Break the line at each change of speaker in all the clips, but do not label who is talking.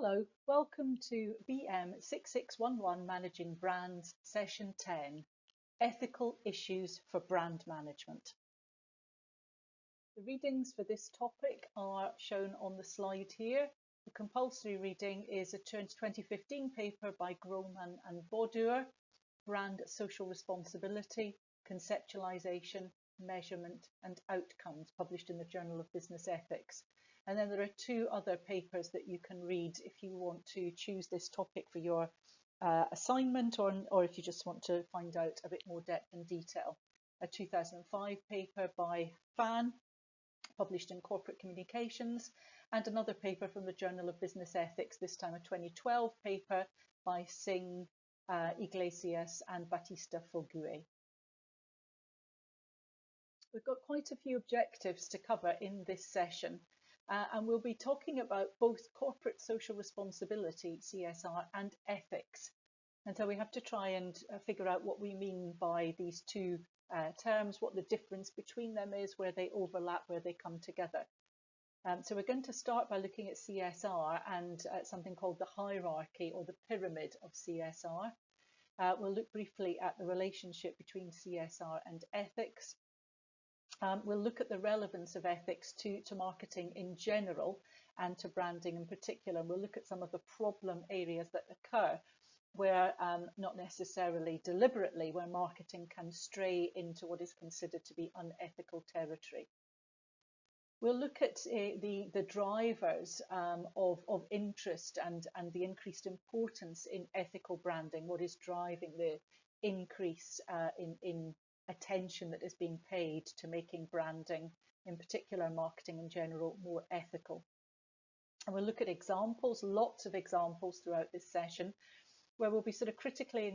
Hello, welcome to BM6611 Managing Brands, Session 10, Ethical Issues for Brand Management. The readings for this topic are shown on the slide here. The compulsory reading is a 2015 paper by Grohmann and Baudur, Brand Social Responsibility, Conceptualization, Measurement and Outcomes, published in the Journal of Business Ethics. And then there are two other papers that you can read if you want to choose this topic for your assignment or if you just want to find out a bit more depth and detail. A 2005 paper by Fan, published in Corporate Communications, and another paper from the Journal of Business Ethics, this time a 2012 paper by Singh, Iglesias and Batista Fogue. We've got quite a few objectives to cover in this session. And we'll be talking about both corporate social responsibility, CSR, and ethics. And so we have to try and figure out what we mean by these two terms, what the difference between them is, where they overlap, where they come together. So we're going to start by looking at CSR and something called the hierarchy or the pyramid of CSR. We'll look briefly at the relationship between CSR and ethics. We'll look at the relevance of ethics to marketing in general and to branding in particular. We'll look at some of the problem areas that occur where, not necessarily deliberately, where marketing can stray into what is considered to be unethical territory. We'll look at the drivers of interest and the increased importance in ethical branding, what is driving the increase in attention that is being paid to making branding, in particular marketing in general, more ethical. And we'll look at examples, lots of examples throughout this session, where we'll be sort of critically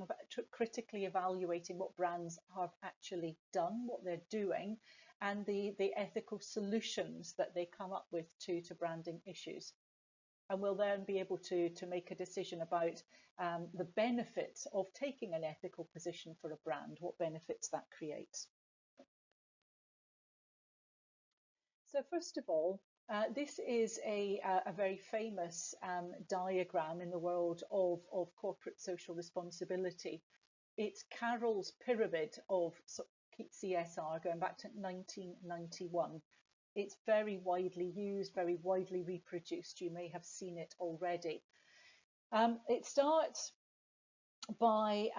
evaluating what brands have actually done, what they're doing, and the ethical solutions that they come up with to branding issues. And we'll then be able to make a decision about the benefits of taking an ethical position for a brand, what benefits that creates. So first of all, this is a very famous diagram in the world of corporate social responsibility. It's Carroll's pyramid of CSR going back to 1991. It's very widely used, very widely reproduced. You may have seen it already. It starts by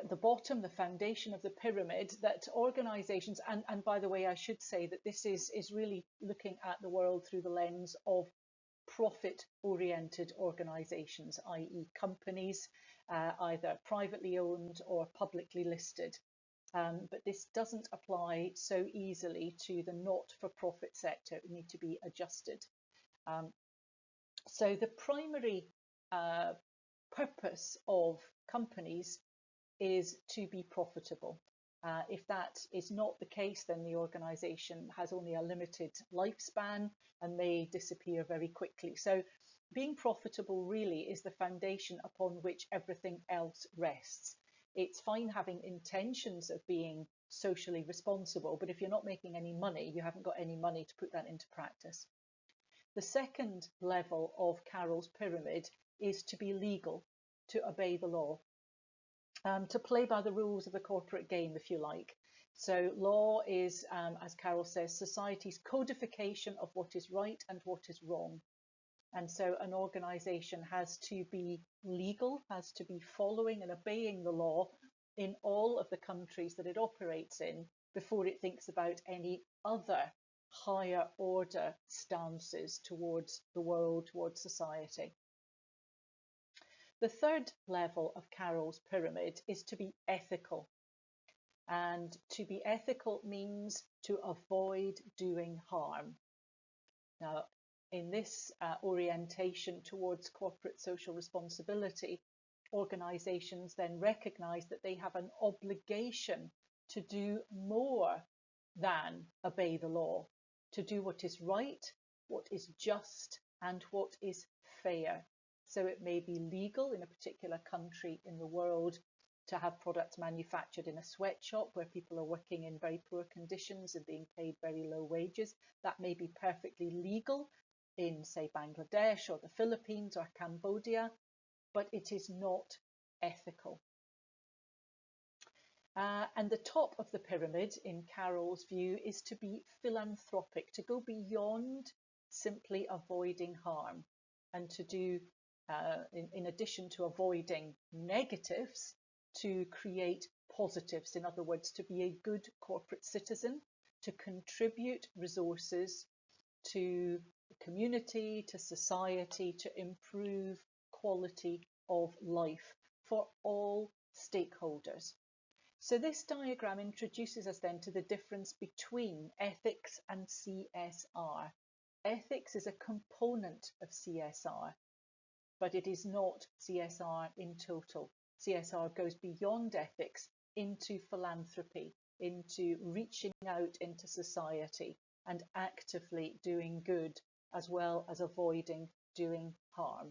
the bottom, the foundation of the pyramid, that organizations, and by the way, I should say that this is really looking at the world through the lens of profit-oriented organizations, i.e. companies, either privately owned or publicly listed. But this doesn't apply so easily to the not-for-profit sector. It needs to be adjusted. So the primary purpose of companies is to be profitable. If that is not the case, then the organisation has only a limited lifespan and may disappear very quickly. So being profitable really is the foundation upon which everything else rests. It's fine having intentions of being socially responsible, but if you're not making any money, you haven't got any money to put that into practice. The second level of Carroll's pyramid is to be legal, to obey the law, to play by the rules of the corporate game, if you like. So law is, as Carroll says, society's codification of what is right and what is wrong. And so an organisation has to be legal, has to be following and obeying the law in all of the countries that it operates in before it thinks about any other higher order stances towards the world, towards society. The third level of Carroll's pyramid is to be ethical. And to be ethical means to avoid doing harm. Now, in this orientation towards corporate social responsibility, organisations then recognise that they have an obligation to do more than obey the law, to do what is right, what is just, and what is fair. So it may be legal in a particular country in the world to have products manufactured in a sweatshop where people are working in very poor conditions and being paid very low wages. That may be perfectly legal in, say, Bangladesh or the Philippines or Cambodia, but it is not ethical. And the top of the pyramid, in Carol's view, is to be philanthropic, to go beyond simply avoiding harm, and to do, in addition to avoiding negatives, to create positives. In other words, to be a good corporate citizen, to contribute resources to the community, to society, to improve quality of life for all stakeholders. So this diagram introduces us then to the difference between ethics and CSR. Ethics is a component of CSR, but it is not CSR in total. CSR goes beyond ethics into philanthropy, into reaching out into society and actively doing good, as well as avoiding doing harm.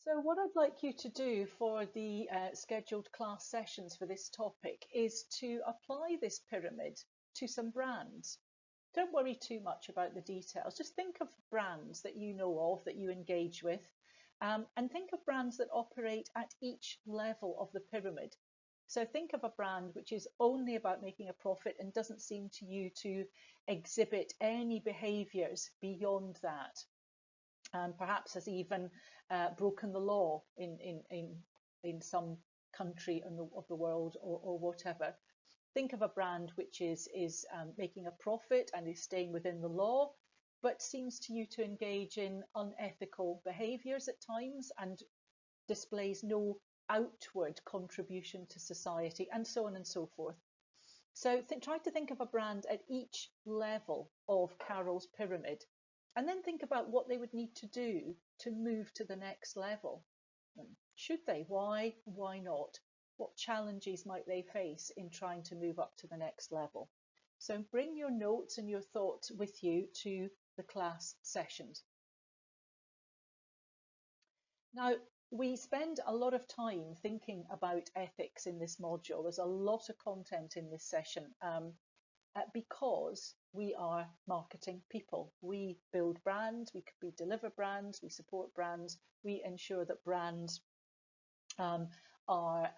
So what I'd like you to do for the scheduled class sessions for this topic is to apply this pyramid to some brands. Don't worry too much about the details. Just think of brands that you know of, that you engage with, and think of brands that operate at each level of the pyramid. So think of a brand which is only about making a profit and doesn't seem to you to exhibit any behaviours beyond that, and perhaps has even broken the law in some country of the world, or whatever. Think of a brand which is making a profit and is staying within the law, but seems to you to engage in unethical behaviours at times and displays no outward contribution to society, and so on and so forth. So try to think of a brand at each level of Carol's pyramid, and then think about what they would need to do to move to the next level. Should they? Why? Why not? What challenges might they face in trying to move up to the next level? So bring your notes and your thoughts with you to the class sessions. Now, we spend a lot of time thinking about ethics in this module. There's a lot of content in this session because we are marketing people. We build brands, we deliver brands, we support brands, we ensure that brands are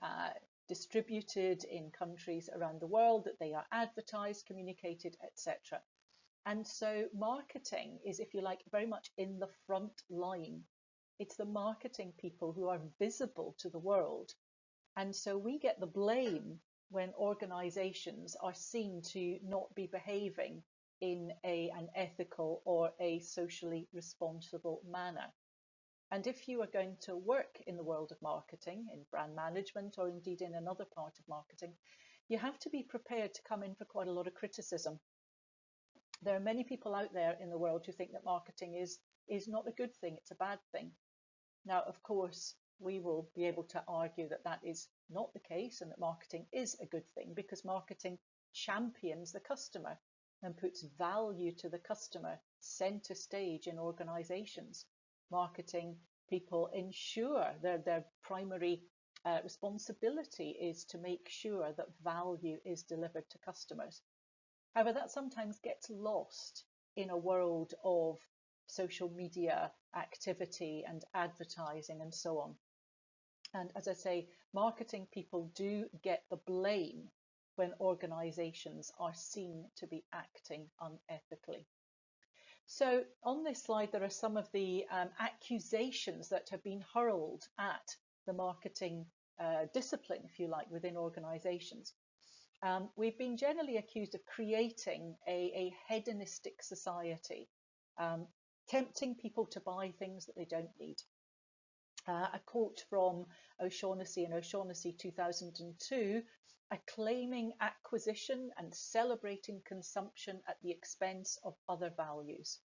distributed in countries around the world, that they are advertised, communicated, etc. And so marketing is, if you like, very much in the front line. It's the marketing people who are visible to the world. And so we get the blame when organizations are seen to not be behaving in an ethical or a socially responsible manner. And if you are going to work in the world of marketing, in brand management, or indeed in another part of marketing, you have to be prepared to come in for quite a lot of criticism. There are many people out there in the world who think that marketing is not a good thing, it's a bad thing. Now, of course, we will be able to argue that that is not the case and that marketing is a good thing, because marketing champions the customer and puts value to the customer center stage in organizations. Marketing people ensure their primary responsibility is to make sure that value is delivered to customers. However, that sometimes gets lost in a world of social media activity and advertising and so on. And as I say, marketing people do get the blame when organizations are seen to be acting unethically. So on this slide, there are some of the accusations that have been hurled at the marketing discipline, if you like, within organizations. We've been generally accused of creating a hedonistic society, tempting people to buy things that they don't need. A quote from O'Shaughnessy in O'Shaughnessy 2002, acclaiming acquisition and celebrating consumption at the expense of other values.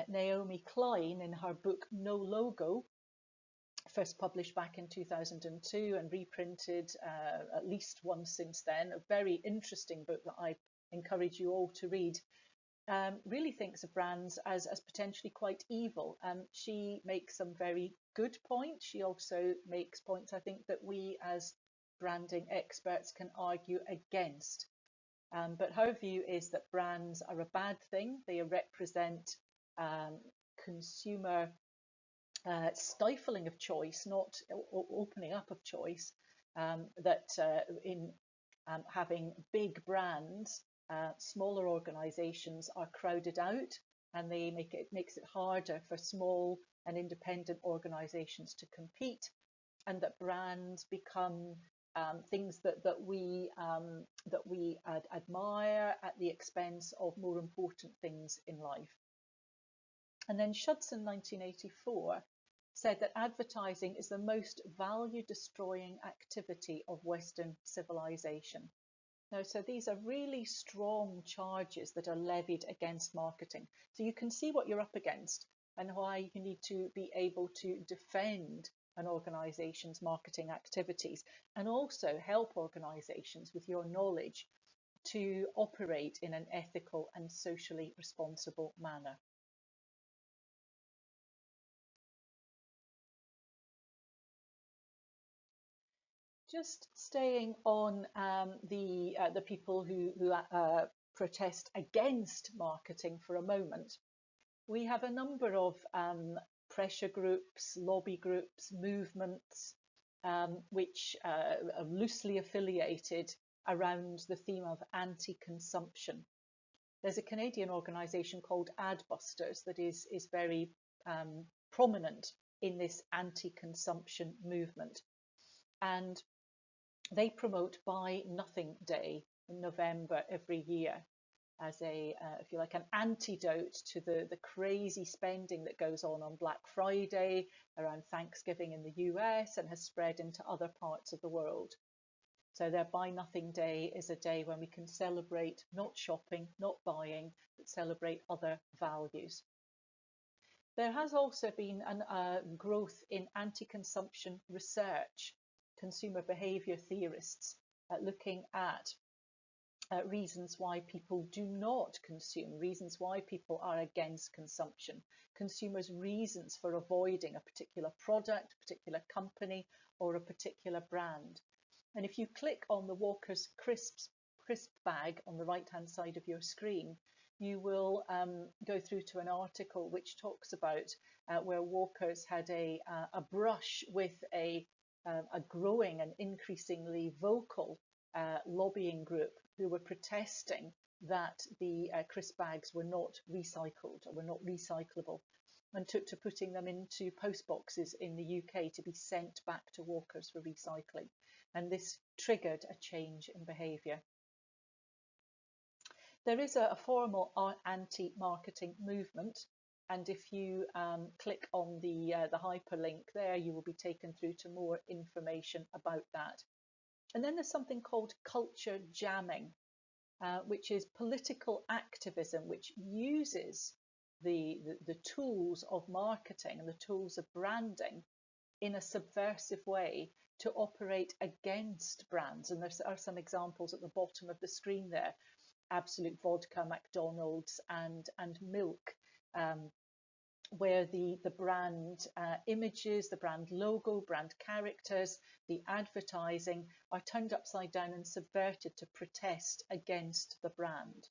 Naomi Klein, in her book No Logo, first published back in 2002 and reprinted at least once since then, a very interesting book that I encourage you all to read, really thinks of brands as potentially quite evil. She makes some very good points. She also makes points, I think, that we as branding experts can argue against. But her view is that brands are a bad thing. They represent consumer stifling of choice, not opening up of choice. That in having big brands, smaller organisations are crowded out, and they makes it harder for small and independent organisations to compete, and that brands become things that we admire at the expense of more important things in life. And then Schutz in 1984 said that advertising is the most value-destroying activity of Western civilization. Now, so these are really strong charges that are levied against marketing. So you can see what you're up against and why you need to be able to defend an organisation's marketing activities, and also help organisations with your knowledge to operate in an ethical and socially responsible manner. Just staying on the people who protest against marketing for a moment, we have a number of pressure groups, lobby groups, movements which are loosely affiliated around the theme of anti-consumption. There's a Canadian organisation called Adbusters that is very prominent in this anti-consumption movement, and they promote Buy Nothing Day in November every year as a, if you like, an antidote to the crazy spending that goes on Black Friday, around Thanksgiving in the US, and has spread into other parts of the world. So their Buy Nothing Day is a day when we can celebrate not shopping, not buying, but celebrate other values. There has also been a growth in anti-consumption research, consumer behaviour theorists looking at reasons why people do not consume, reasons why people are against consumption, consumers' reasons for avoiding a particular product, a particular company, or a particular brand. And if you click on the Walker's crisp bag on the right-hand side of your screen, you will go through to an article which talks about where Walker's had a brush with a growing and increasingly vocal lobbying group who were protesting that the crisp bags were not recycled or were not recyclable, and took to putting them into post boxes in the UK to be sent back to Walker's for recycling. And this triggered a change in behaviour. There is a formal anti-marketing movement, and if you click on the hyperlink there, you will be taken through to more information about that. And then there's something called culture jamming, which is political activism, which uses the tools of marketing and the tools of branding in a subversive way to operate against brands. And there are some examples at the bottom of the screen there: Absolute Vodka, McDonald's, and milk, where the brand images, the brand logo, brand characters, the advertising are turned upside down and subverted to protest against the brand.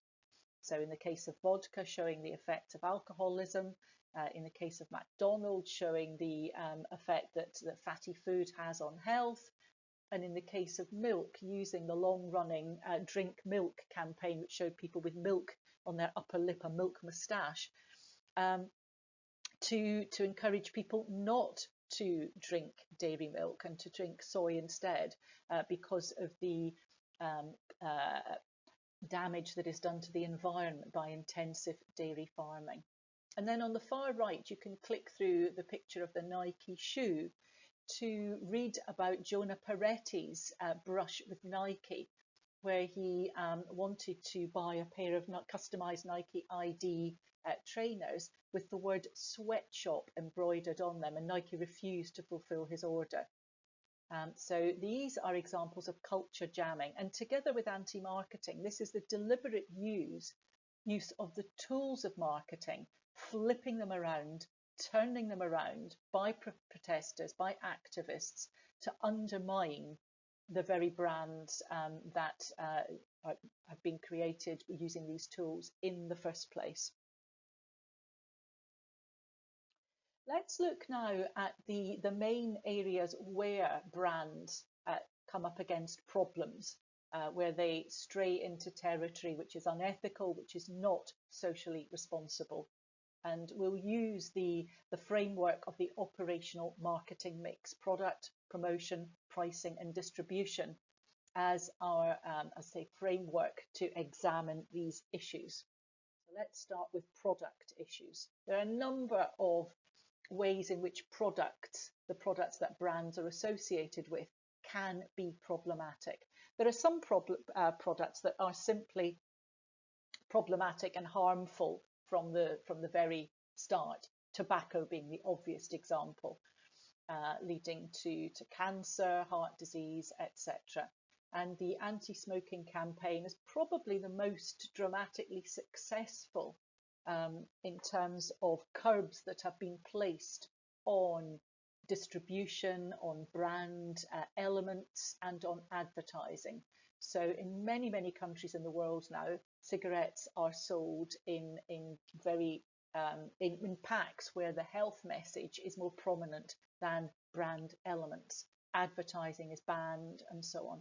So in the case of vodka, showing the effect of alcoholism; in the case of McDonald's, showing the effect that fatty food has on health; and in the case of milk, using the long-running Drink Milk campaign, which showed people with milk on their upper lip, a milk moustache, to encourage people not to drink dairy milk and to drink soy instead, because of the damage that is done to the environment by intensive dairy farming. And then on the far right, you can click through the picture of the Nike shoe to read about Jonah Peretti's brush with Nike, where he wanted to buy a pair of customized Nike ID trainers with the word sweatshop embroidered on them, and Nike refused to fulfill his order. So these are examples of culture jamming, and together with anti-marketing, this is the deliberate use of the tools of marketing, flipping them around, turning them around by protesters, by activists, to undermine the very brands that have been created using these tools in the first place. Let's look now at the main areas where brands come up against problems, where they stray into territory which is unethical, which is not socially responsible. And we'll use the framework of the operational marketing mix: product, promotion, pricing, and distribution as our framework to examine these issues. So let's start with product issues. There are a number of ways in which the products that brands are associated with, can be problematic. There are some products that are simply problematic and harmful from the very start. Tobacco being the obvious example, leading to cancer, heart disease, etc. And the anti-smoking campaign is probably the most dramatically successful in terms of curbs that have been placed on distribution, on brand elements, and on advertising. So in many, many countries in the world now, cigarettes are sold in packs where the health message is more prominent than brand elements. Advertising is banned, and so on.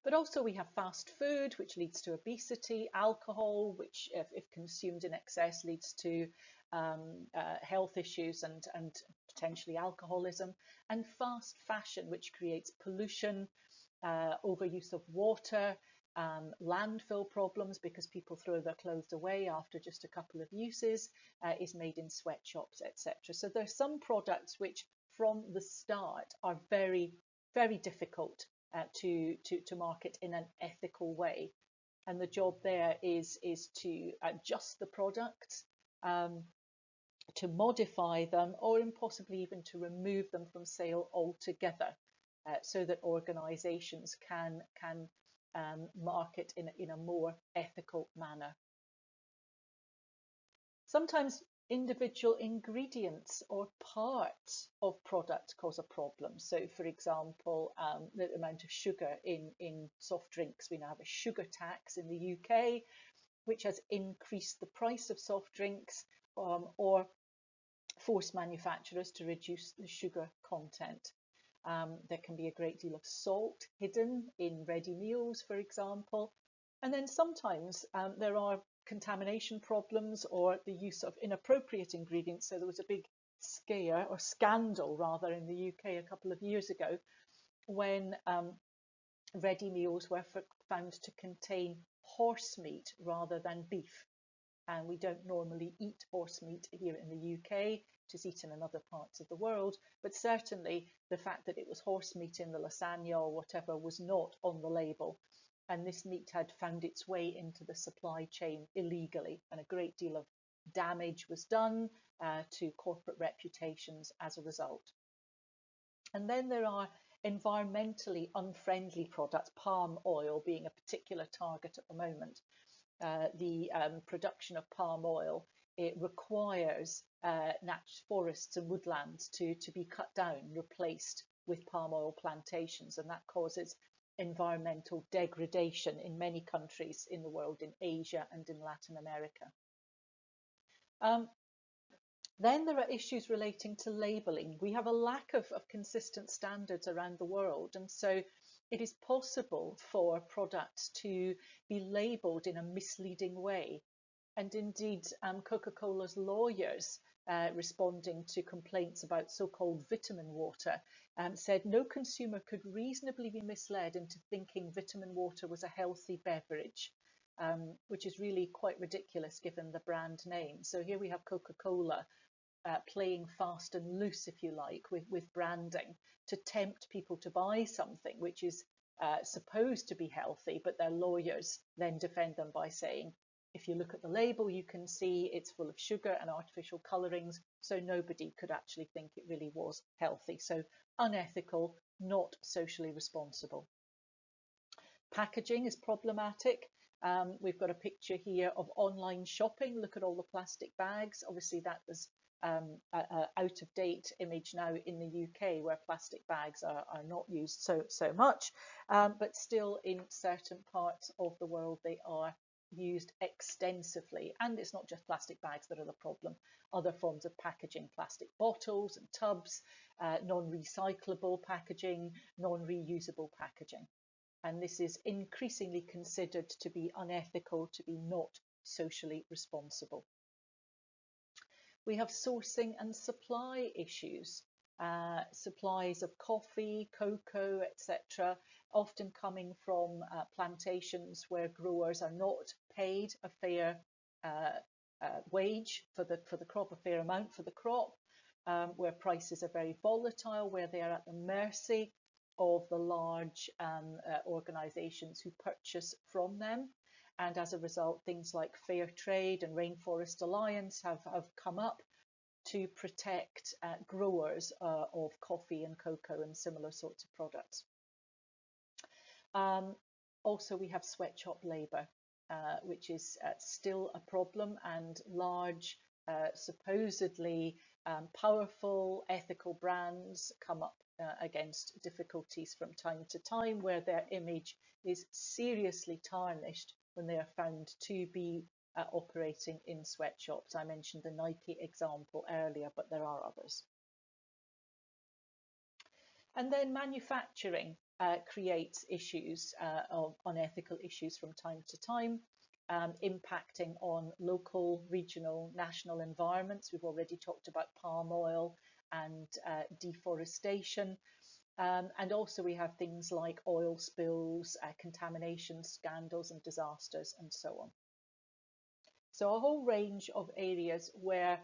But also we have fast food, which leads to obesity, alcohol, which if consumed in excess leads to health issues and potentially alcoholism, and fast fashion, which creates pollution, overuse of water, landfill problems because people throw their clothes away after just a couple of uses, is made in sweatshops, etc. So there are some products which from the start are very, very difficult to market in an ethical way, and the job there is to adjust the products, to modify them, or possibly even to remove them from sale altogether, so that organisations can market in a more ethical manner. Sometimes individual ingredients or parts of products cause a problem. So, for example, the amount of sugar in soft drinks. We now have a sugar tax in the UK, which has increased the price of soft drinks, or forced manufacturers to reduce the sugar content. There can be a great deal of salt hidden in ready meals, for example. And then sometimes there are contamination problems or the use of inappropriate ingredients. So there was a big scandal rather in the UK a couple of years ago when ready meals were found to contain horse meat rather than beef. And we don't normally eat horse meat here in the UK. It is eaten in other parts of the world, but certainly the fact that it was horse meat in the lasagna or whatever was not on the label. And this meat had found its way into the supply chain illegally, and a great deal of damage was done to corporate reputations as a result. And then there are environmentally unfriendly products, palm oil being a particular target at the moment. The production of palm oil, it requires forests and woodlands to be cut down, replaced with palm oil plantations, and that causes environmental degradation in many countries in the world, in Asia and in Latin America. Then there are issues relating to labelling. We have a lack of consistent standards around the world, and so it is possible for products to be labelled in a misleading way. And indeed, Coca-Cola's lawyers, responding to complaints about so-called vitamin water, said no consumer could reasonably be misled into thinking vitamin water was a healthy beverage, which is really quite ridiculous given the brand name. So here we have Coca-Cola playing fast and loose, if you like, with branding to tempt people to buy something which is supposed to be healthy, but their lawyers then defend them by saying, if you look at the label, you can see it's full of sugar and artificial colourings, so nobody could actually think it really was healthy. So unethical, not socially responsible. Packaging is problematic. We've got a picture here of online shopping. Look at all the plastic bags. Obviously, that was out-of-date image now in the UK, where plastic bags are not used so much, but still in certain parts of the world they are used extensively. And it's not just plastic bags that are the problem. Other forms of packaging, plastic bottles and tubs, non-recyclable packaging, non-reusable packaging. And this is increasingly considered to be unethical, to be not socially responsible. We have sourcing and supply issues. Supplies of coffee, cocoa, etc., often coming from plantations where growers are not paid a fair wage for the crop, a fair amount for the crop, where prices are very volatile, where they are at the mercy of the large organisations who purchase from them. And as a result, things like Fair Trade and Rainforest Alliance have come up to protect growers of coffee and cocoa and similar sorts of products. Also, we have sweatshop labour, which is still a problem, and large, supposedly powerful ethical brands come up against difficulties from time to time, where their image is seriously tarnished when they are found to be operating in sweatshops. I mentioned the Nike example earlier, but there are others. And then manufacturing creates issues of unethical issues from time to time, impacting on local, regional, national environments. We've already talked about palm oil and deforestation. And also we have things like oil spills, contamination scandals and disasters, and so on. So a whole range of areas where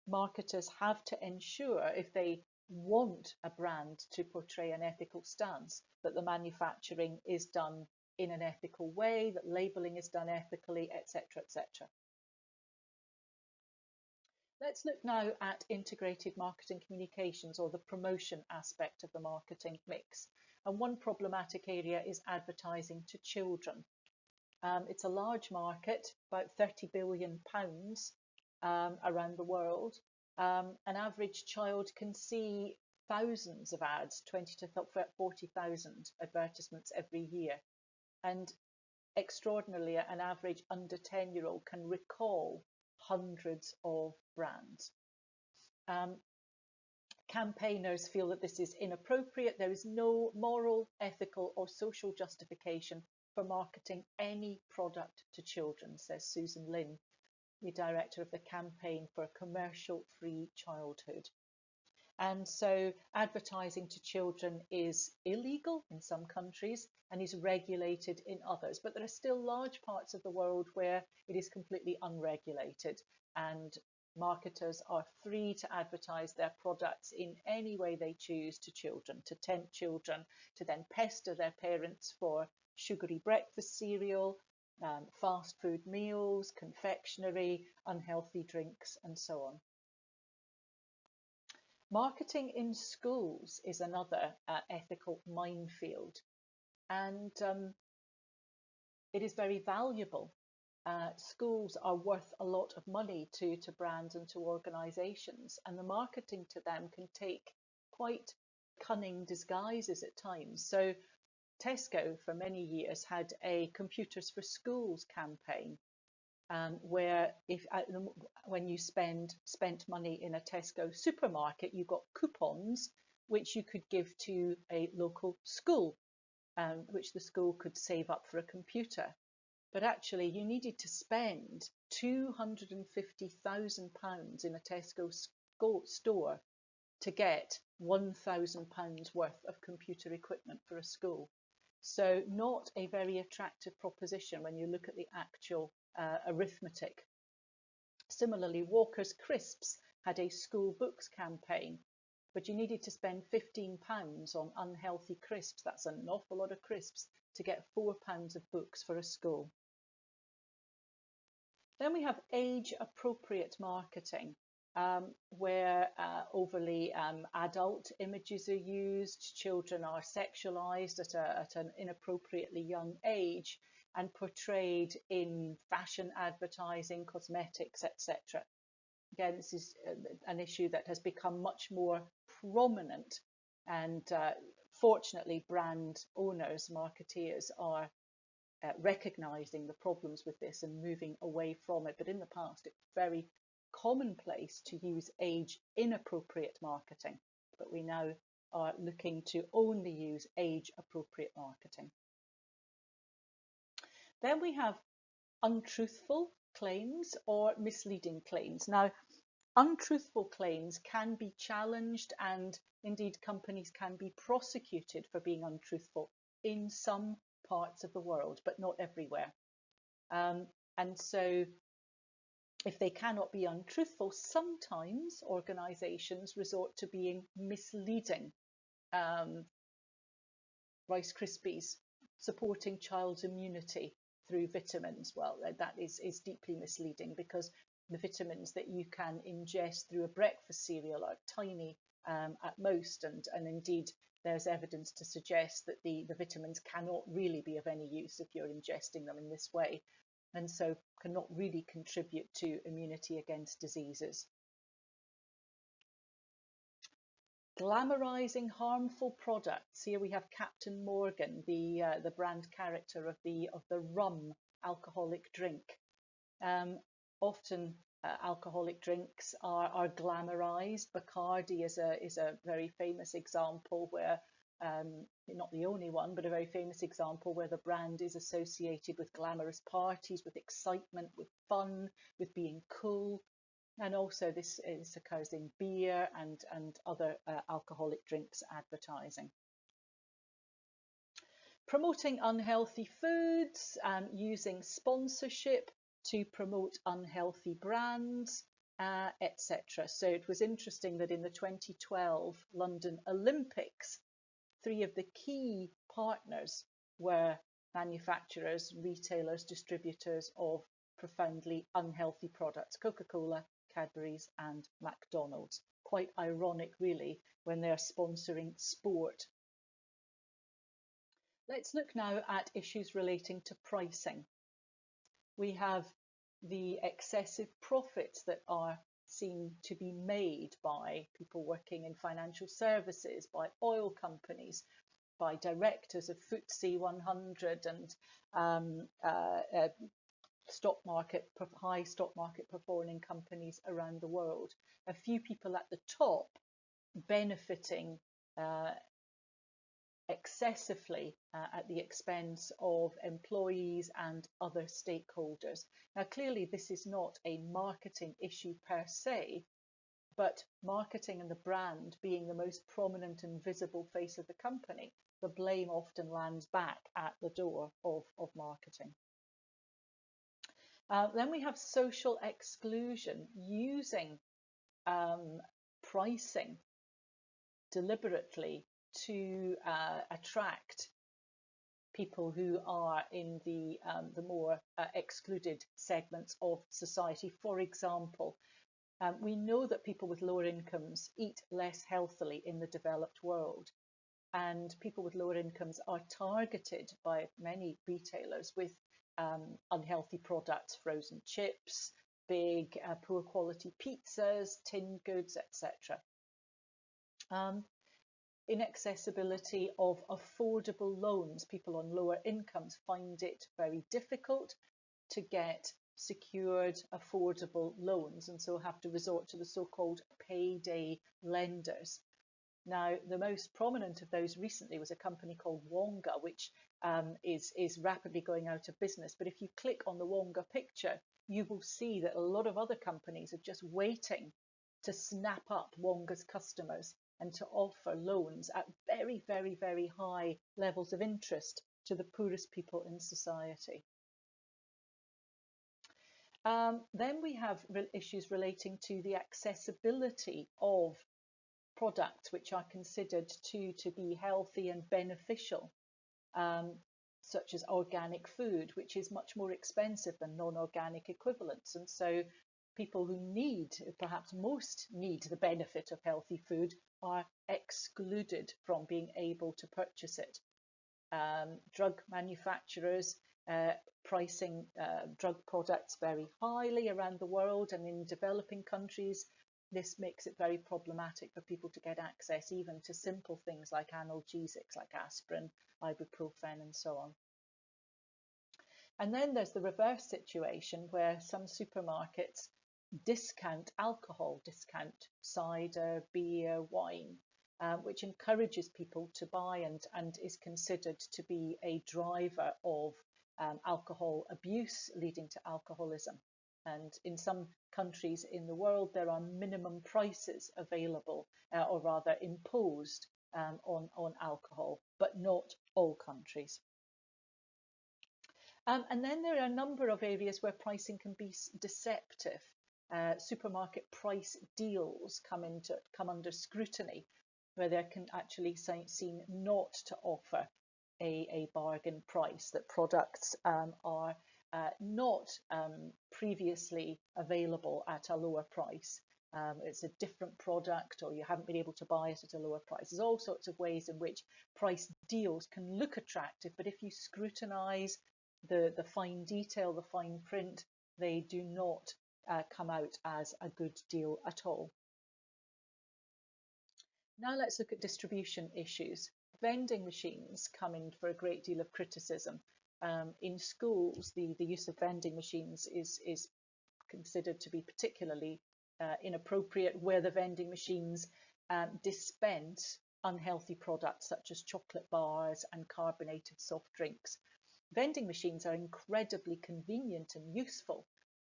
marketers have to ensure, if they want a brand to portray an ethical stance, that the manufacturing is done in an ethical way, that labeling is done ethically, etc., etc. Let's look now at integrated marketing communications, or the promotion aspect of the marketing mix. And one problematic area is advertising to children. It's a large market, about £30 billion around the world. An average child can see thousands of ads, 20 to 40,000 advertisements every year. And extraordinarily, an average under 10-year-old can recall hundreds of brands. Campaigners feel that this is inappropriate. There is no moral, ethical, or social justification for marketing any product to children, says Susan Lynn, the director of the Campaign for Commercial-Free Childhood. And so advertising to children is illegal in some countries and is regulated in others. But there are still large parts of the world where it is completely unregulated, and marketers are free to advertise their products in any way they choose to children, to tempt children, to then pester their parents for sugary breakfast cereal, fast food meals, confectionery, unhealthy drinks, and so on. Marketing in schools is another ethical minefield, and it is very valuable. Schools are worth a lot of money to brands and to organisations, and the marketing to them can take quite cunning disguises at times. So Tesco for many years had a Computers for Schools campaign, where when you spent money in a Tesco supermarket, you got coupons which you could give to a local school, which the school could save up for a computer. But actually you needed to spend £250,000 in a Tesco store to get £1,000 worth of computer equipment for a school. So not a very attractive proposition when you look at the actual arithmetic. Similarly, Walker's Crisps had a school books campaign, but you needed to spend £15 on unhealthy crisps. That's an awful lot of crisps to get £4 of books for a school. Then we have age-appropriate marketing, where overly adult images are used. Children are sexualized at an inappropriately young age and portrayed in fashion advertising, cosmetics, etc. Again, this is an issue that has become much more prominent, and fortunately brand owners, marketeers are recognizing the problems with this and moving away from it. But in the past, it's very commonplace to use age inappropriate marketing, but we now are looking to only use age appropriate marketing. Then we have untruthful claims or misleading claims. Now, untruthful claims can be challenged, and indeed companies can be prosecuted for being untruthful in some parts of the world, but not everywhere. And so if they cannot be untruthful, sometimes organizations resort to being misleading. Rice Krispies supporting child's immunity through vitamins. Well, that is deeply misleading, because the vitamins that you can ingest through a breakfast cereal are tiny at most, and indeed there's evidence to suggest that the vitamins cannot really be of any use if you're ingesting them in this way, and so cannot really contribute to immunity against diseases. Glamorizing harmful products. Here we have Captain Morgan, the brand character of the rum alcoholic drink. Often alcoholic drinks are glamorized. Bacardi is a very famous example where, not the only one, but a very famous example where the brand is associated with glamorous parties, with excitement, with fun, with being cool. And also this occurs in beer and other alcoholic drinks advertising. Promoting unhealthy foods, using sponsorship to promote unhealthy brands, etc. So it was interesting that in the 2012 London Olympics, 3 of the key partners were manufacturers, retailers, distributors of profoundly unhealthy products: Coca-Cola, Cadbury's and McDonald's. Quite ironic, really, when they're sponsoring sport. Let's look now at issues relating to pricing. We have the excessive profits that are seen to be made by people working in financial services, by oil companies, by directors of FTSE 100 and high stock market performing companies around the world. A few people at the top benefiting excessively at the expense of employees and other stakeholders. Now, clearly this is not a marketing issue per se, but marketing and the brand being the most prominent and visible face of the company, the blame often lands back at the door of marketing. Then we have social exclusion, using pricing deliberately to attract people who are in the more excluded segments of society. For example, we know that people with lower incomes eat less healthily in the developed world, and people with lower incomes are targeted by many retailers with unhealthy products: frozen chips, big poor quality pizzas, tinned goods, etc. Inaccessibility of affordable loans. People on lower incomes find it very difficult to get secured affordable loans, and so have to resort to the so-called payday lenders. Now, the most prominent of those recently was a company called Wonga, which is rapidly going out of business. But if you click on the Wonga picture, you will see that a lot of other companies are just waiting to snap up Wonga's customers and to offer loans at very, very, very high levels of interest to the poorest people in society. Then we have issues relating to the accessibility of products which are considered to be healthy and beneficial, such as organic food, which is much more expensive than non-organic equivalents. And so people who perhaps most need the benefit of healthy food are excluded from being able to purchase it. Drug manufacturers pricing drug products very highly around the world, and in developing countries, this makes it very problematic for people to get access even to simple things like analgesics, like aspirin, ibuprofen, and so on. And then there's the reverse situation where some supermarkets discount alcohol, discount cider, beer, wine, which encourages people to buy and is considered to be a driver of alcohol abuse, leading to alcoholism. And in some countries in the world, there are minimum prices available, or rather imposed, on alcohol, but not all countries. And then there are a number of areas where pricing can be deceptive. Supermarket price deals come under scrutiny, where they can actually seen not to offer a bargain price, that products are not previously available at a lower price. It's a different product, or you haven't been able to buy it at a lower price. There's all sorts of ways in which price deals can look attractive, but if you scrutinise the fine detail, the fine print, they do not come out as a good deal at all. Now let's look at distribution issues. Vending machines come in for a great deal of criticism. In schools, the use of vending machines is considered to be particularly inappropriate, where the vending machines dispense unhealthy products such as chocolate bars and carbonated soft drinks. Vending machines are incredibly convenient and useful,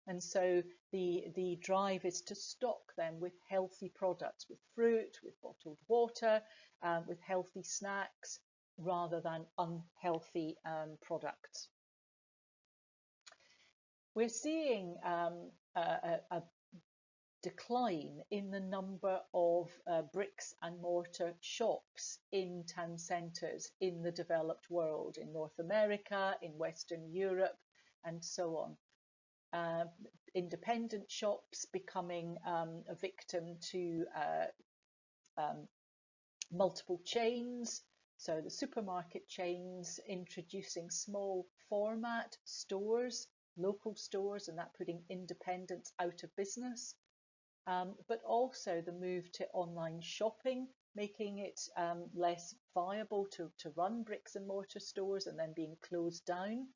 and so the drive is to stock them with healthy products, with fruit, with bottled water, with healthy snacks, rather than unhealthy products. We're seeing a decline in the number of bricks and mortar shops in town centres in the developed world, in North America, in Western Europe, and so on. Independent shops becoming a victim to multiple chains. So the supermarket chains introducing small format stores, local stores, and that putting independents out of business. But also the move to online shopping, making it less viable to run bricks and mortar stores and then being closed down,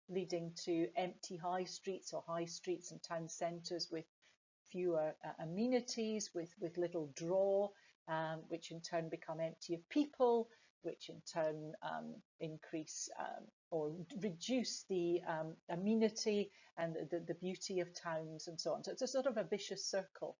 leading to empty high streets, or high streets and town centres with fewer amenities, with little draw, which in turn become empty of people, which in turn increase or reduce the amenity and the beauty of towns and so on. So it's a sort of a vicious circle.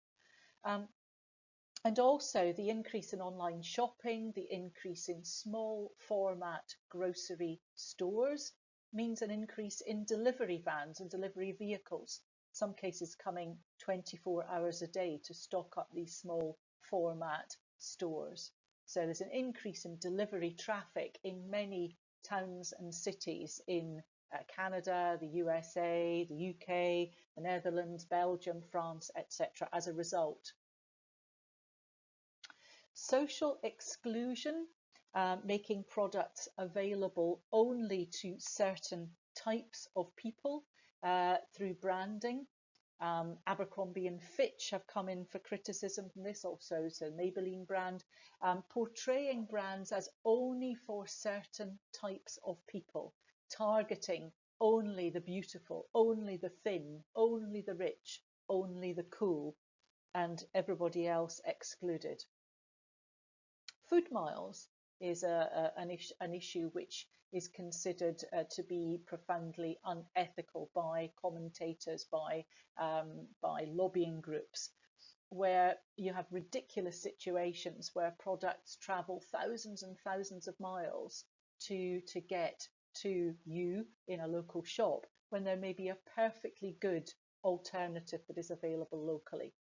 And also the increase in online shopping, the increase in small format grocery stores means an increase in delivery vans and delivery vehicles, some cases coming 24 hours a day to stock up these small format stores. So there's an increase in delivery traffic in many towns and cities in Canada, the USA, the UK, the Netherlands, Belgium, France, etc. as a result. Social exclusion, making products available only to certain types of people through branding. Abercrombie and Fitch have come in for criticism from this also, so Maybelline brand, portraying brands as only for certain types of people, targeting only the beautiful, only the thin, only the rich, only the cool, and everybody else excluded. Food miles is an issue which is considered to be profoundly unethical by commentators, by lobbying groups, where you have ridiculous situations where products travel thousands and thousands of miles to get to you in a local shop, when there may be a perfectly good alternative that is available locally.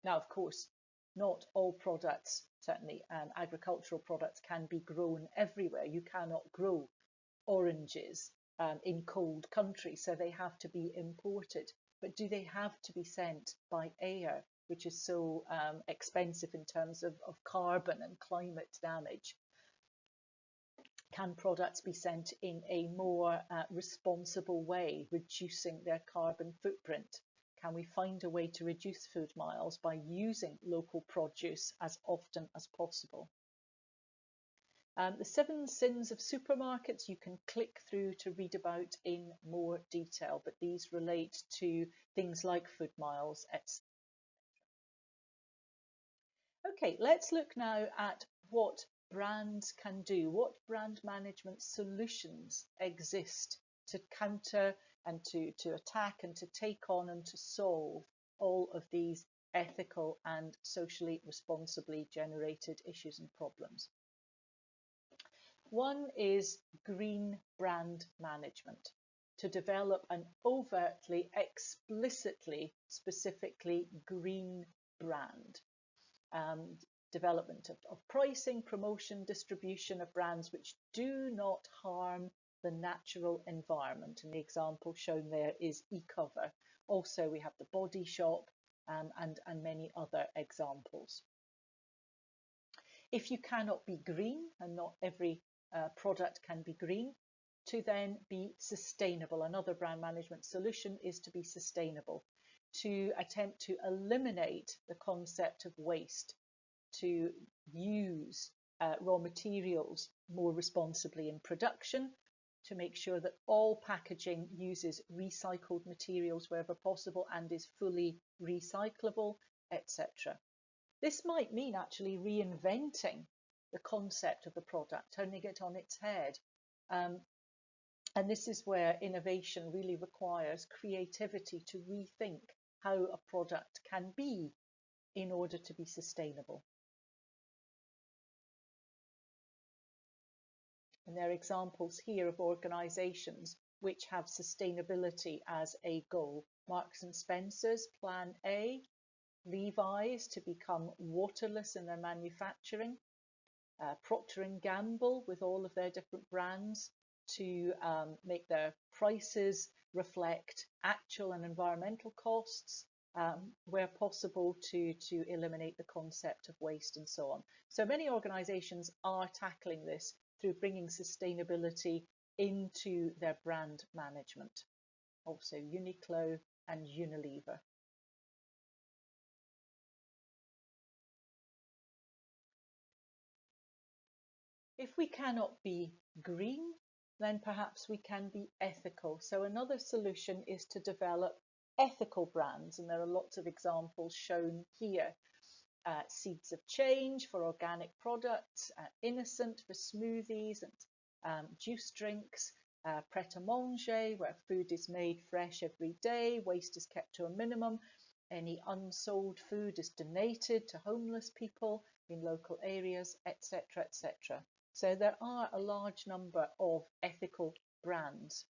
Now, of course, not all products, certainly agricultural products, can be grown everywhere. You cannot grow oranges in cold countries, so they have to be imported. But do they have to be sent by air, which is so expensive in terms of carbon and climate damage? Can products be sent in a more responsible way, reducing their carbon footprint? Can we find a way to reduce food miles by using local produce as often as possible? The 7 sins of supermarkets you can click through to read about in more detail, but these relate to things like food miles, etc. Okay, let's look now at what brands can do, what brand management solutions exist to counter and to attack and to take on and to solve all of these ethical and socially responsibly generated issues and problems. One is green brand management, to develop an overtly, explicitly, specifically green brand. Development of pricing, promotion, distribution of brands which do not harm the natural environment. And the example shown there is eCover. Also, we have the Body Shop and many other examples. If you cannot be green, and not every product can be green, to then be sustainable. Another brand management solution is to be sustainable, to attempt to eliminate the concept of waste, to use raw materials more responsibly in production, to make sure that all packaging uses recycled materials wherever possible and is fully recyclable, etc. This might mean actually reinventing the concept of the product, turning it on its head. And this is where innovation really requires creativity to rethink how a product can be in order to be sustainable. And there are examples here of organisations which have sustainability as a goal. Marks and Spencer's, Plan A, Levi's to become waterless in their manufacturing, Procter & Gamble with all of their different brands to make their prices reflect actual and environmental costs, where possible to eliminate the concept of waste and so on. So many organisations are tackling this through bringing sustainability into their brand management. Also Uniqlo and Unilever. If we cannot be green, then perhaps we can be ethical. So another solution is to develop ethical brands, and there are lots of examples shown here. Seeds of Change for organic products, Innocent for smoothies and juice drinks, Pret-a-Manger, where food is made fresh every day, waste is kept to a minimum, any unsold food is donated to homeless people in local areas, etc., etc. So there are a large number of ethical brands.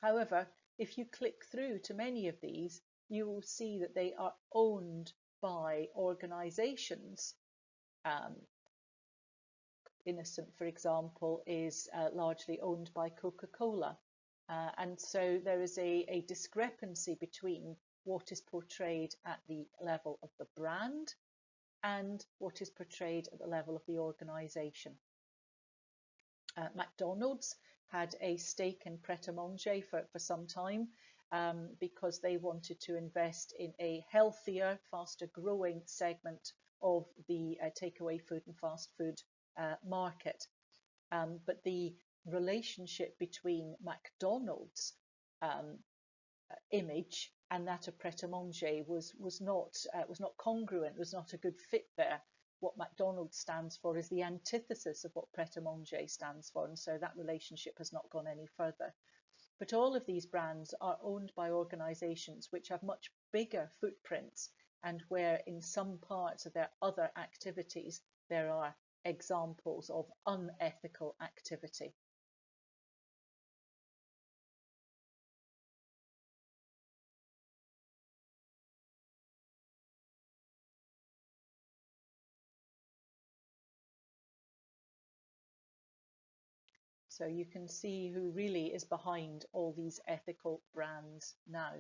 However, if you click through to many of these, you will see that they are owned by organisations. Innocent, for example, is largely owned by Coca-Cola. And so there is a discrepancy between what is portrayed at the level of the brand and what is portrayed at the level of the organisation. McDonald's had a stake in Pret-a-Manger for some time because they wanted to invest in a healthier, faster growing segment of the takeaway food and fast food market. But the relationship between McDonald's image and that of Pret-a-Manger was not congruent, was not a good fit there. What McDonald's stands for is the antithesis of what Pret-a-Manger stands for, and so that relationship has not gone any further. But all of these brands are owned by organisations which have much bigger footprints, and where in some parts of their other activities there are examples of unethical activity. So you can see who really is behind all these ethical brands now.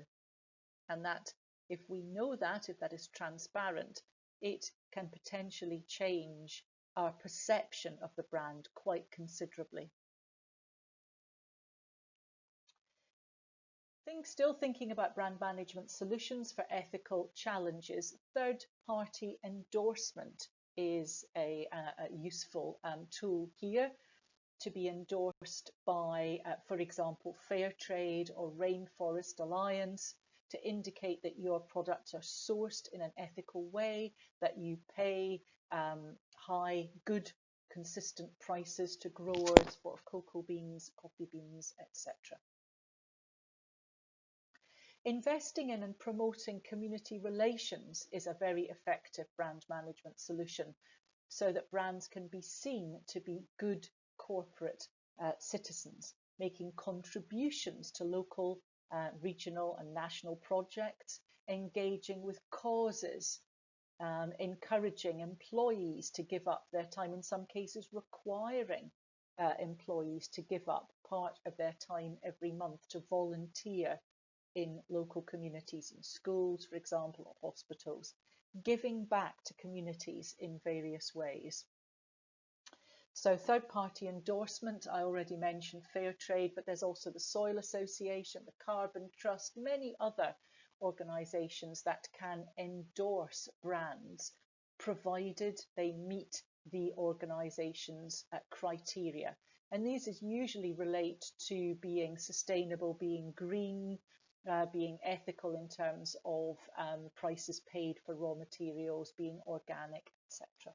And that if we know that, if that is transparent, it can potentially change our perception of the brand quite considerably. Still thinking about brand management solutions for ethical challenges, third-party endorsement is a useful tool here, to be endorsed by, for example, Fairtrade or Rainforest Alliance, to indicate that your products are sourced in an ethical way, that you pay high, good, consistent prices to growers for cocoa beans, coffee beans, etc. Investing in and promoting community relations is a very effective brand management solution, so that brands can be seen to be good corporate citizens, making contributions to local, regional and national projects, engaging with causes, encouraging employees to give up their time, in some cases requiring employees to give up part of their time every month to volunteer in local communities, in schools, for example, or hospitals, giving back to communities in various ways. So third-party endorsement, I already mentioned Fairtrade, but there's also the Soil Association, the Carbon Trust, many other organisations that can endorse brands, provided they meet the organisation's criteria. And these usually relate to being sustainable, being green, being ethical in terms of prices paid for raw materials, being organic, etc.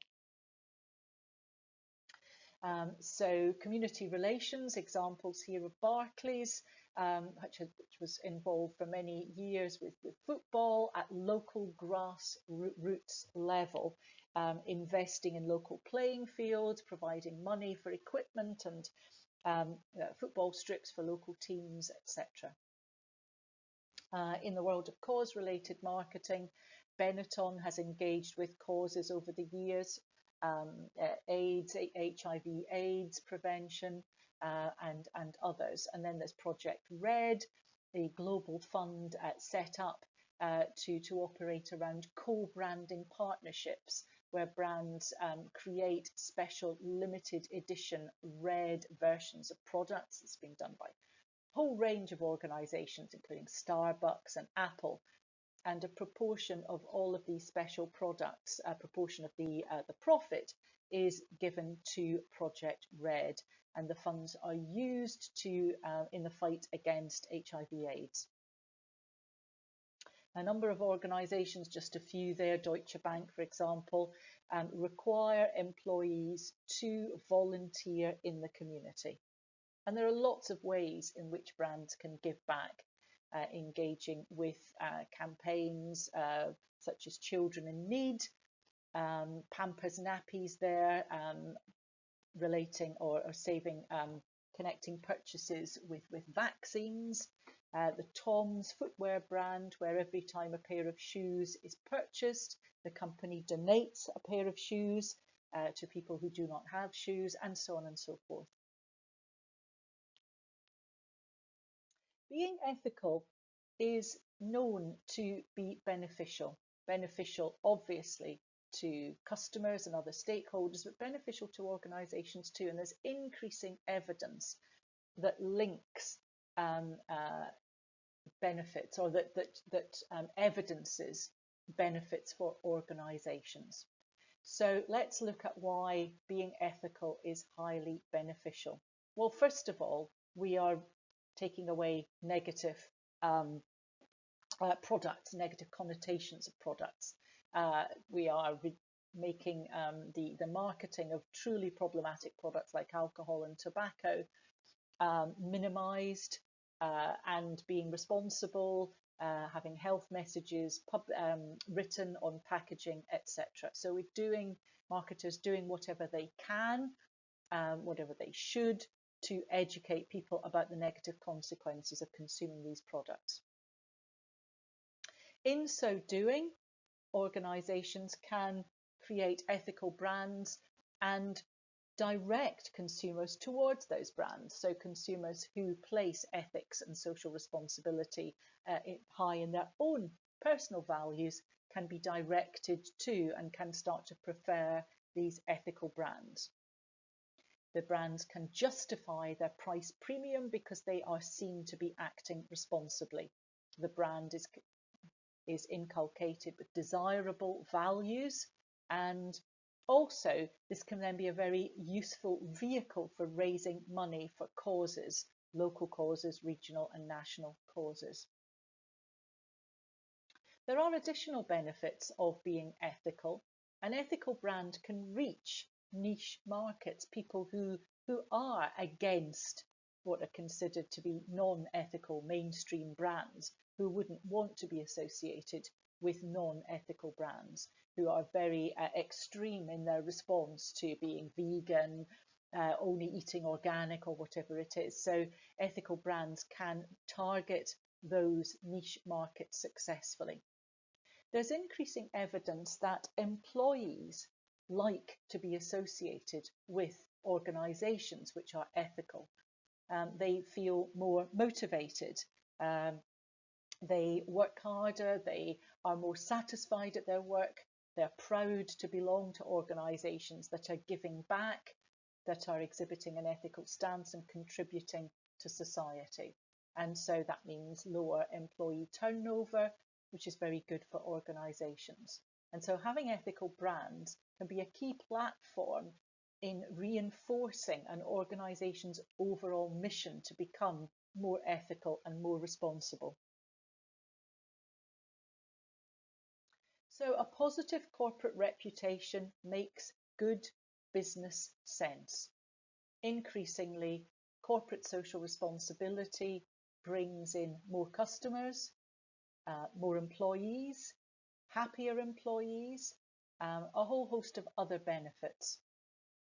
So community relations, examples here of Barclays, which was involved for many years with football at local grassroots level, investing in local playing fields, providing money for equipment and football strips for local teams, etc. In the world of cause-related marketing, Benetton has engaged with causes over the years, AIDS, HIV/AIDS prevention, and others. And then there's Project Red, a global fund set up to operate around co-branding partnerships, where brands create special limited edition red versions of products. It's been done by whole range of organisations, including Starbucks and Apple, and a proportion of all of these special products, a proportion of the profit is given to Project Red, and the funds are used to in the fight against HIV/AIDS. A number of organisations, just a few there, Deutsche Bank, for example, require employees to volunteer in the community. And there are lots of ways in which brands can give back, engaging with campaigns such as Children in Need, Pampers Nappies there, relating or saving, connecting purchases with vaccines. The Tom's footwear brand, where every time a pair of shoes is purchased, the company donates a pair of shoes to people who do not have shoes, and so on and so forth. Being ethical is known to be beneficial obviously to customers and other stakeholders, but beneficial to organisations too. And there's increasing evidence that links benefits, or that evidences benefits for organisations. So let's look at why being ethical is highly beneficial. Well, first of all, we are taking away negative products, negative connotations of products. We are making the marketing of truly problematic products like alcohol and tobacco minimized, and being responsible, having health messages written on packaging, etc. So marketers doing whatever they can, whatever they should, to educate people about the negative consequences of consuming these products. In so doing, organisations can create ethical brands and direct consumers towards those brands. So consumers who place ethics and social responsibility high in their own personal values can be directed to and can start to prefer these ethical brands. The brands can justify their price premium because they are seen to be acting responsibly. The brand is inculcated with desirable values, and also this can then be a very useful vehicle for raising money for causes, local causes, regional and national causes. There are additional benefits of being ethical. An ethical brand can reach niche markets, people who are against what are considered to be non-ethical mainstream brands, who wouldn't want to be associated with non-ethical brands, who are very extreme in their response to being vegan, only eating organic or whatever it is. So ethical brands can target those niche markets successfully. There's increasing evidence that employees like to be associated with organisations which are ethical. They feel more motivated. They work harder. They are more satisfied at their work. They're proud to belong to organisations that are giving back, that are exhibiting an ethical stance and contributing to society. And so that means lower employee turnover, which is very good for organisations. And so having ethical brands can be a key platform in reinforcing an organisation's overall mission to become more ethical and more responsible. So a positive corporate reputation makes good business sense. Increasingly, corporate social responsibility brings in more customers, more employees, happier employees, a whole host of other benefits.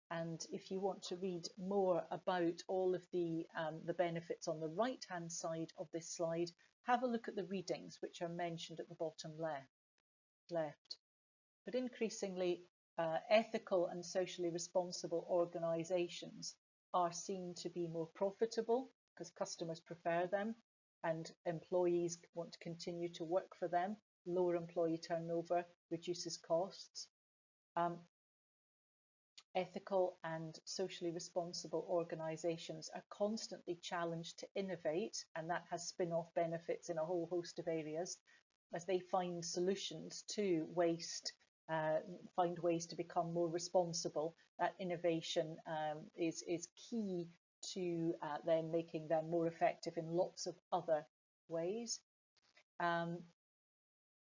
And if you want to read more about all of the benefits on the right-hand side of this slide, have a look at the readings which are mentioned at the bottom left. But increasingly, ethical and socially responsible organisations are seen to be more profitable because customers prefer them and employees want to continue to work for them. Lower employee turnover reduces costs. Ethical and socially responsible organisations are constantly challenged to innovate, and that has spin-off benefits in a whole host of areas as they find solutions to waste, find ways to become more responsible. That innovation is key to then making them more effective in lots of other ways.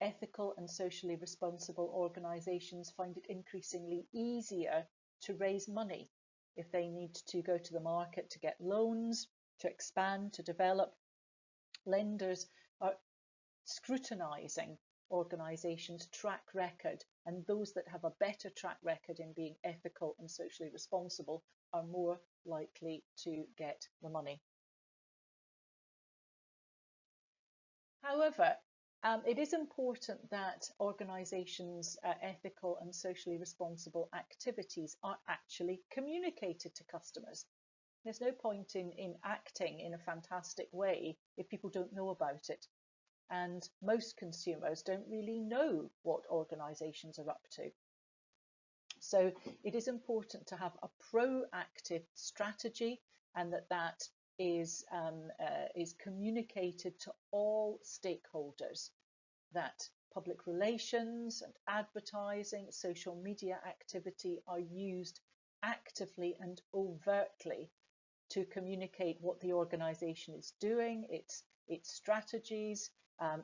Ethical and socially responsible organisations find it increasingly easier to raise money if they need to go to the market to get loans, to expand, to develop. Lenders are scrutinising organisations' track record, and those that have a better track record in being ethical and socially responsible are more likely to get the money. However, it is important that organisations' ethical and socially responsible activities are actually communicated to customers. There's no point in acting in a fantastic way if people don't know about it. And most consumers don't really know what organisations are up to. So it is important to have a proactive strategy, and that is communicated to all stakeholders, that public relations and advertising, social media activity are used actively and overtly to communicate what the organisation is doing, its strategies,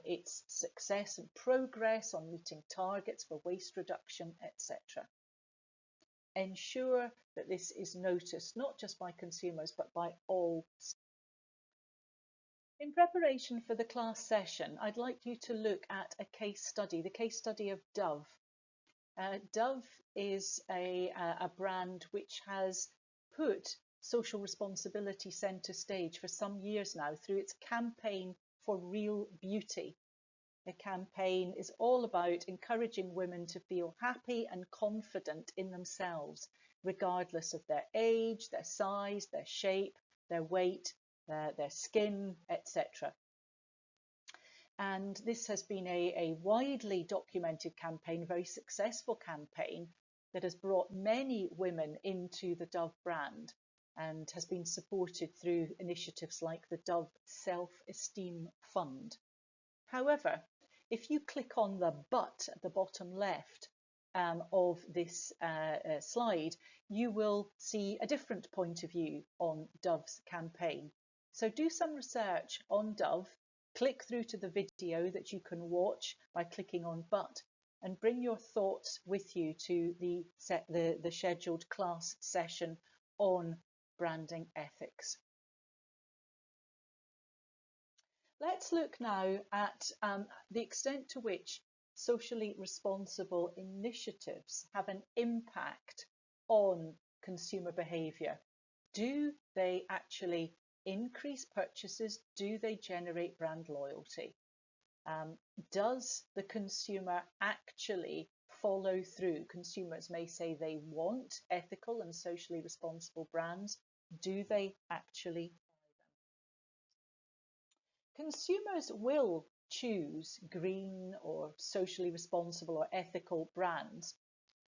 its success and progress on meeting targets for waste reduction, etc. Ensure that this is noticed not just by consumers but by all. In preparation for the class session, I'd like you to look at a case study, the case study of Dove. Dove is a brand which has put social responsibility centre stage for some years now through its campaign for real beauty. The campaign is all about encouraging women to feel happy and confident in themselves, regardless of their age, their size, their shape, their weight, their skin, etc. And this has been a widely documented campaign, a very successful campaign, that has brought many women into the Dove brand and has been supported through initiatives like the Dove Self-Esteem Fund. However, if you click on the but at the bottom left of this slide, you will see a different point of view on Dove's campaign. So do some research on Dove, click through to the video that you can watch by clicking on but, and bring your thoughts with you to the scheduled class session on branding ethics. Let's look now at the extent to which socially responsible initiatives have an impact on consumer behaviour. Do they actually increase purchases? Do they generate brand loyalty? Does the consumer actually follow through? Consumers may say they want ethical and socially responsible brands. Do they actually? Consumers will choose green or socially responsible or ethical brands,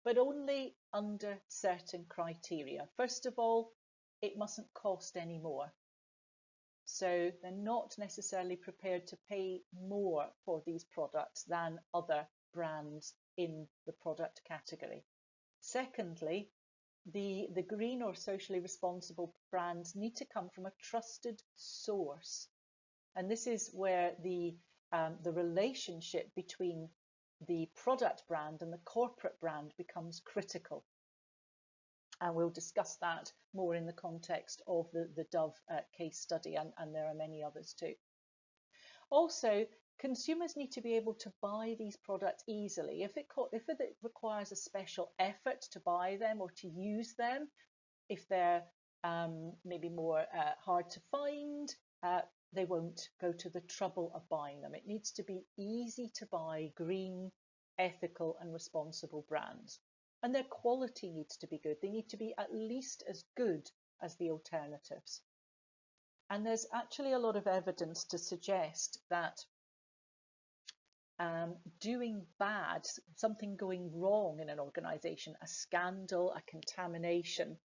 but only under certain criteria. First of all, it mustn't cost any more. So they're not necessarily prepared to pay more for these products than other brands in the product category. Secondly, the green or socially responsible brands need to come from a trusted source. And this is where the relationship between the product brand and the corporate brand becomes critical. And we'll discuss that more in the context of the Dove case study, and there are many others too. Also, consumers need to be able to buy these products easily. If it requires a special effort to buy them or to use them, if they're maybe more hard to find, they won't go to the trouble of buying them. It needs to be easy to buy green, ethical and responsible brands. And their quality needs to be good. They need to be at least as good as the alternatives. And there's actually a lot of evidence to suggest that doing bad, something going wrong in an organisation, a scandal, a contamination,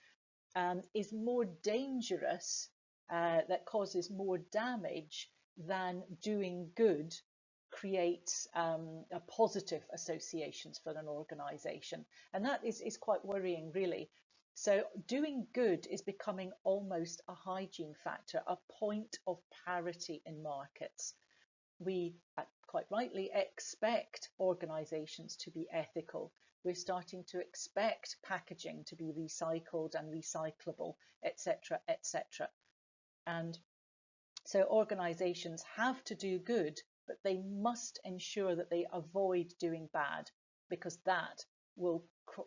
is more dangerous, that causes more damage than doing good creates a positive associations for an organisation. And that is quite worrying, really. So doing good is becoming almost a hygiene factor, a point of parity in markets. We quite rightly expect organisations to be ethical. We're starting to expect packaging to be recycled and recyclable, etc., etc. And so organisations have to do good, but they must ensure that they avoid doing bad, because that will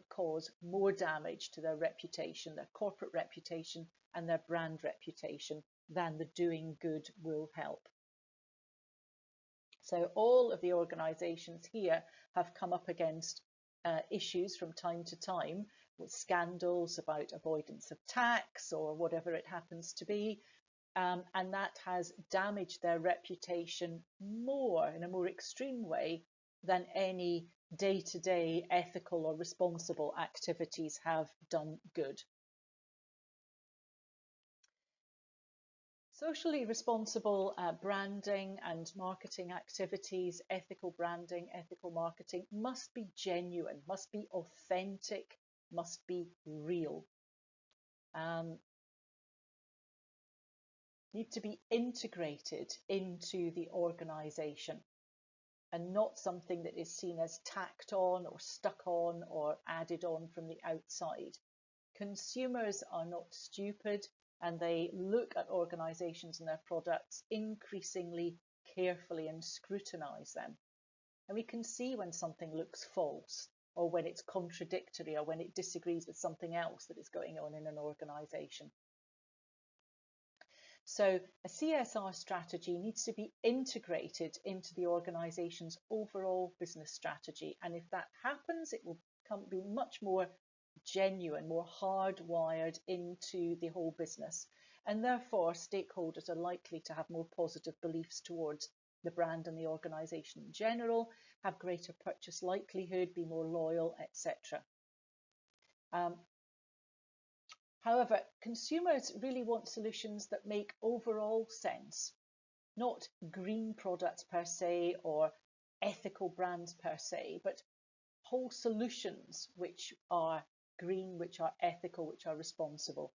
cause more damage to their reputation, their corporate reputation and their brand reputation, than the doing good will help. So all of the organisations here have come up against issues from time to time with scandals about avoidance of tax or whatever it happens to be. And that has damaged their reputation more, in a more extreme way, than any day-to-day ethical or responsible activities have done good. Socially responsible branding and marketing activities, ethical branding, ethical marketing must be genuine, must be authentic, must be real. Need to be integrated into the organisation and not something that is seen as tacked on or stuck on or added on from the outside. Consumers are not stupid, and they look at organisations and their products increasingly carefully and scrutinise them. And we can see when something looks false, or when it's contradictory, or when it disagrees with something else that is going on in an organisation. So a CSR strategy needs to be integrated into the organisation's overall business strategy. And if that happens, it will be much more genuine, more hardwired into the whole business. And therefore, stakeholders are likely to have more positive beliefs towards the brand and the organisation in general, have greater purchase likelihood, be more loyal, etc. However, consumers really want solutions that make overall sense, not green products per se or ethical brands per se, but whole solutions which are green, which are ethical, which are responsible.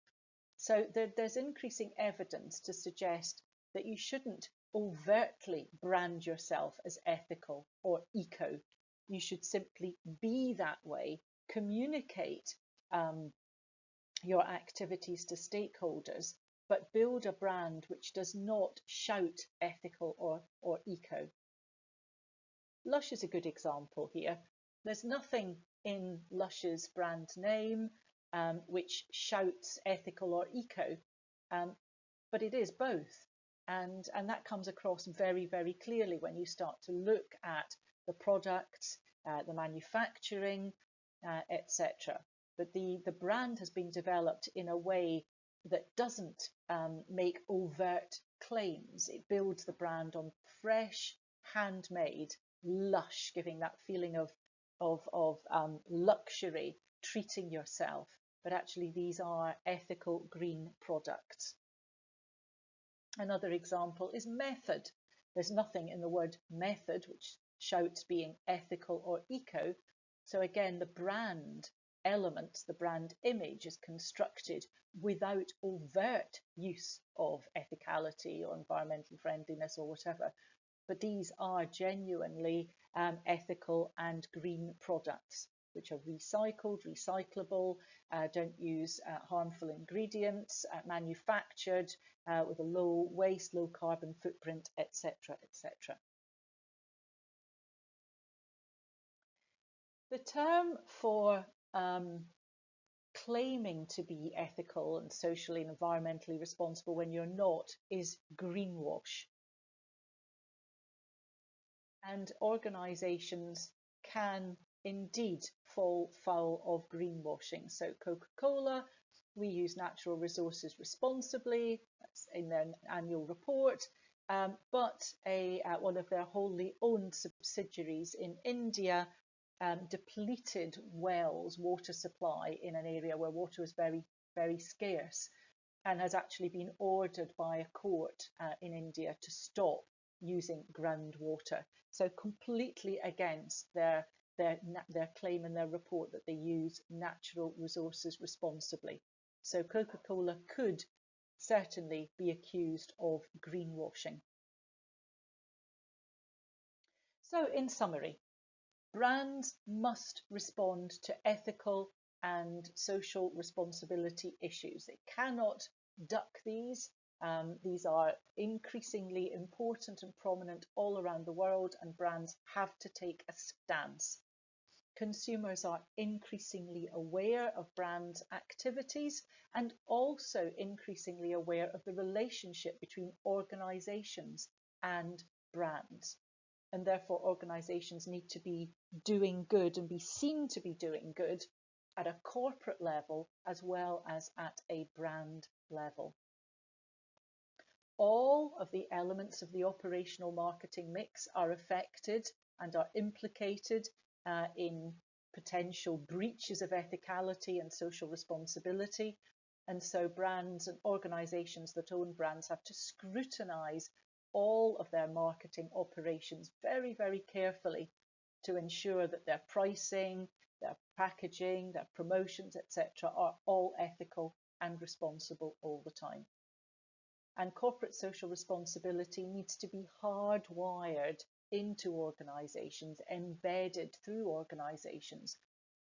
So there's increasing evidence to suggest that you shouldn't overtly brand yourself as ethical or eco. You should simply be that way, communicate your activities to stakeholders, but build a brand which does not shout ethical or eco. Lush is a good example here. There's nothing in Lush's brand name which shouts ethical or eco, but it is both. And that comes across very, very clearly when you start to look at the products, the manufacturing, etc. But the brand has been developed in a way that doesn't make overt claims. It builds the brand on fresh, handmade, lush, giving that feeling of luxury, treating yourself. But actually, these are ethical green products. Another example is method. There's nothing in the word method which shouts being ethical or eco. So again, the brand element, the brand image is constructed without overt use of ethicality or environmental friendliness or whatever. But these are genuinely ethical and green products, which are recycled, recyclable, don't use harmful ingredients, manufactured with a low waste, low carbon footprint, etc., etc. The term for claiming to be ethical and socially and environmentally responsible when you're not is greenwash. And organisations can indeed fall foul of greenwashing. So Coca-Cola, we use natural resources responsibly, that's in their annual report, but one of their wholly owned subsidiaries in India depleted wells, water supply in an area where water was very, very scarce, and has actually been ordered by a court in India to stop using groundwater. So completely against their claim in their report that they use natural resources responsibly. So Coca-Cola could certainly be accused of greenwashing. So in summary, brands must respond to ethical and social responsibility issues. They cannot duck these. These are increasingly important and prominent all around the world, and brands have to take a stance. Consumers are increasingly aware of brands' activities and also increasingly aware of the relationship between organisations and brands. And therefore organisations need to be doing good and be seen to be doing good at a corporate level as well as at a brand level. All of the elements of the operational marketing mix are affected and are implicated in potential breaches of ethicality and social responsibility. And so brands and organisations that own brands have to scrutinise all of their marketing operations very, very carefully to ensure that their pricing, their packaging, their promotions, etc. are all ethical and responsible all the time. And corporate social responsibility needs to be hardwired into organisations, embedded through organisations,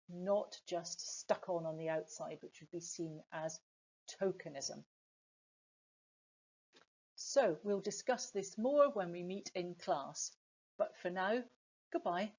not just stuck on the outside, which would be seen as tokenism. So we'll discuss this more when we meet in class. But for now, goodbye.